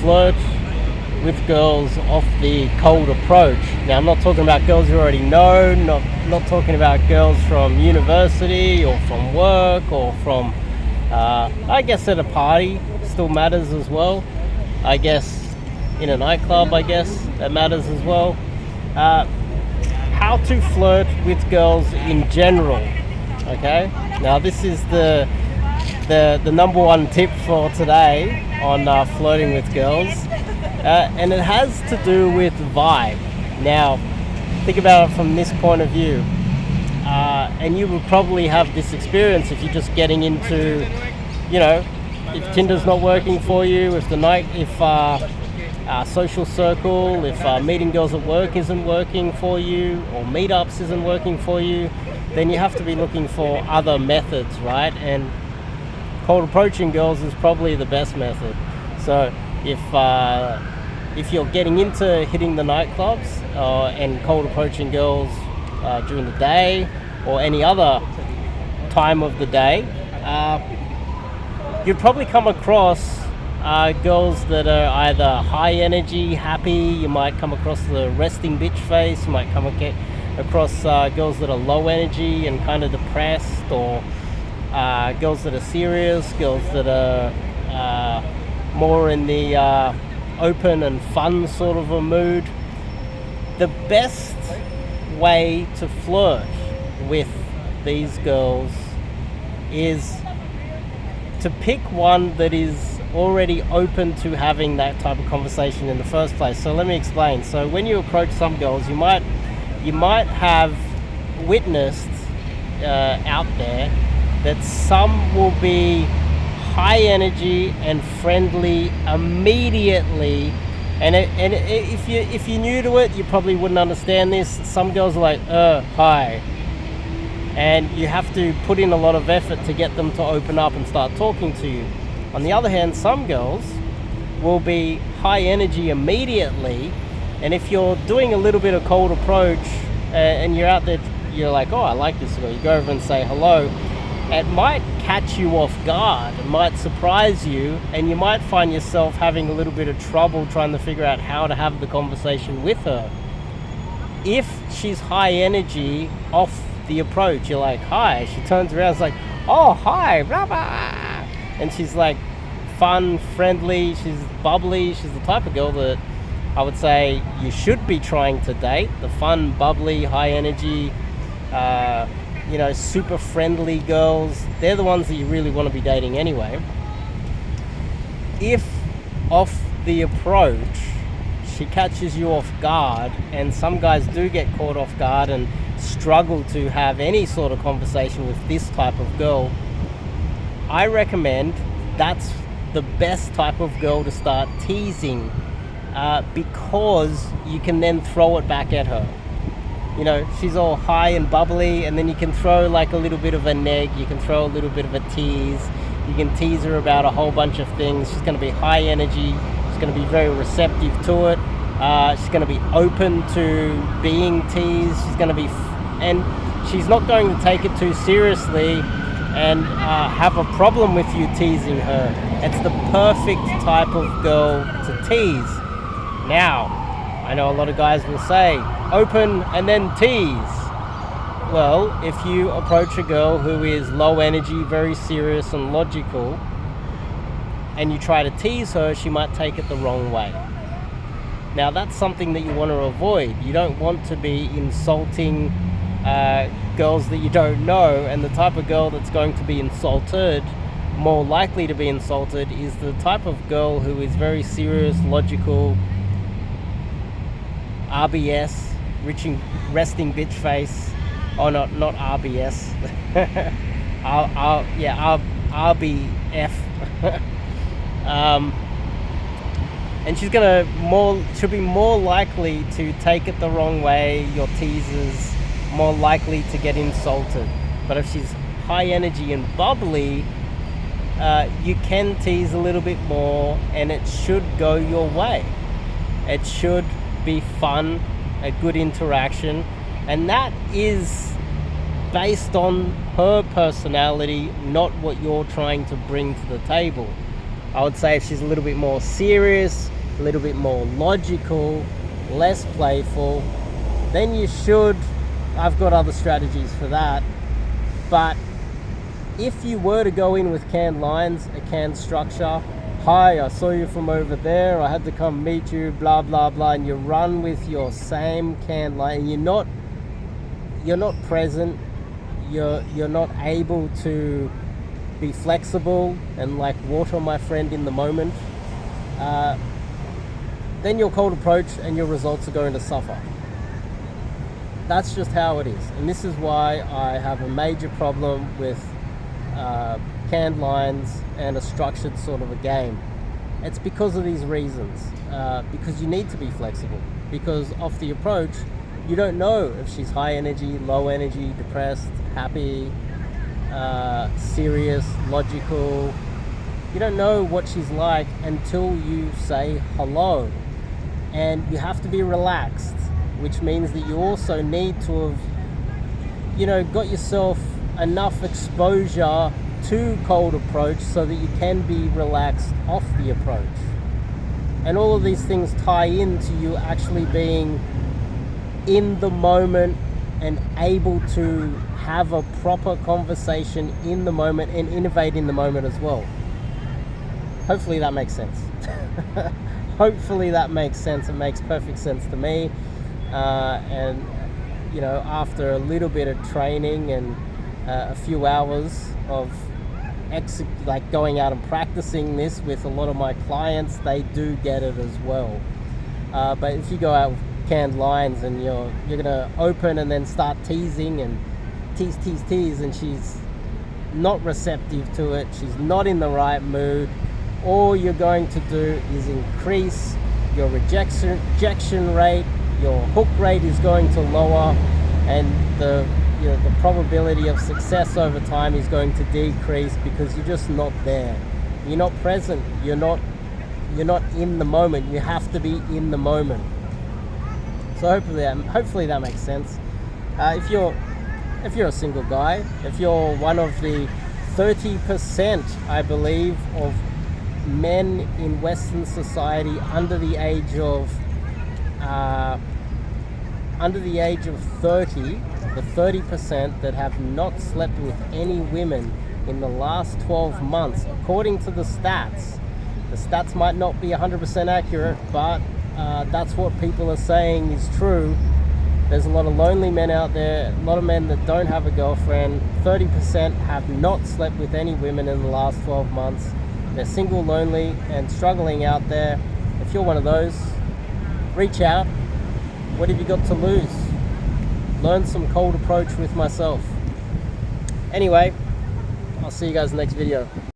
flirt with girls off the cold approach. Now, I'm not talking about girls you already know, not talking about girls from university or from work or from, I guess at a party, still matters as well. I guess in a nightclub, I guess that matters as well. How to flirt with girls in general, okay? Now, this is the number one tip for today on flirting with girls, and it has to do with vibe. Now, think about it from this point of view, and you will probably have this experience if you're just getting into, if Tinder's not working for you, if social circle, if meeting girls at work isn't working for you, or meetups isn't working for you, then you have to be looking for other methods, right? And cold approaching girls is probably the best method. So if you're getting into hitting the nightclubs and cold approaching girls during the day or any other time of the day, you'd probably come across girls that are either high energy, happy. You might come across the resting bitch face. You might come across girls that are low energy and kind of depressed, or girls that are serious, girls that are more in the open and fun sort of a mood. The best way to flirt with these girls is to pick one that is already open to having that type of conversation in the first place. So let me explain. So when you approach some girls, you might have witnessed out there that some will be high energy and friendly immediately, and if you're new to it, you probably wouldn't understand this. Some girls are like, hi, and you have to put in a lot of effort to get them to open up and start talking to you. On the other hand, some girls will be high energy immediately, and if you're doing a little bit of cold approach and you're out there, you're like, oh, I like this girl, you go over and say hello, it might catch you off guard, it might surprise you, and you might find yourself having a little bit of trouble trying to figure out how to have the conversation with her. If she's high energy off the approach, you're like, hi, she turns around, it's like, oh, hi, blah, blah. And she's like fun, friendly, she's bubbly, she's the type of girl that I would say you should be trying to date. The fun, bubbly, high energy, super friendly girls, they're the ones that you really want to be dating anyway. If off the approach she catches you off guard, and some guys do get caught off guard and struggle to have any sort of conversation with this type of girl, I recommend that's the best type of girl to start teasing, because you can then throw it back at her. She's all high and bubbly, and then you can throw like a little bit of a neg, you can throw a little bit of a tease, you can tease her about a whole bunch of things. She's going to be high energy, she's going to be very receptive to it, she's going to be open to being teased, and she's not going to take it too seriously and have a problem with you teasing her. It's the perfect type of girl to tease. Now, I know a lot of guys will say, open and then tease. Well, if you approach a girl who is low energy, very serious and logical, and you try to tease her, she might take it the wrong way. Now, that's something that you want to avoid. You don't want to be insulting girls that you don't know, and the type of girl that's going to be insulted, more likely to be insulted, is the type of girl who is very serious, logical, RBS, resting bitch face. Oh, not RBS. RBF. And she'll be more likely to take it the wrong way, your teasers, more likely to get insulted. But if she's high energy and bubbly, you can tease a little bit more, and it should go your way. It should be fun, a good interaction, and that is based on her personality, not what you're trying to bring to the table. I would say if she's a little bit more serious, a little bit more logical, less playful, then you should. I've got other strategies for that. But if you were to go in with canned lines, a canned structure, hi, I saw you from over there, I had to come meet you, blah blah blah, and you run with your same canned line, and you're not present, you're not able to be flexible and like water my friend in the moment, then your cold approach and your results are going to suffer. That's just how it is, and this is why I have a major problem with canned lines and a structured sort of a game. It's because of these reasons, because you need to be flexible, because off the approach you don't know if she's high energy, low energy, depressed, happy, serious, logical. You don't know what she's like until you say hello, and you have to be relaxed, which means that you also need to have, got yourself enough exposure to cold approach so that you can be relaxed off the approach. And all of these things tie into you actually being in the moment and able to have a proper conversation in the moment and innovate in the moment as well. Hopefully that makes sense. Hopefully that makes sense. It makes perfect sense to me. And after a little bit of training and a few hours of going out and practicing this with a lot of my clients, they do get it as well. But if you go out with canned lines and you're gonna open and then start teasing and tease, and she's not receptive to it, she's not in the right mood, all you're going to do is increase your rejection rate, your hook rate is going to lower, and the probability of success over time is going to decrease because you're just not there. You're not present. You're not in the moment. You have to be in the moment. So hopefully that makes sense. If you're a single guy, if you're one of the 30%, I believe, of men in Western society under the age of 30, the 30% that have not slept with any women in the last 12 months, according to the stats. The stats might not be 100% accurate, but that's what people are saying is true. There's a lot of lonely men out there, a lot of men that don't have a girlfriend. 30% have not slept with any women in the last 12 months. They're single, lonely, and struggling out there. If you're one of those, reach out. What have you got to lose? Learn some cold approach with myself. Anyway, I'll see you guys in the next video.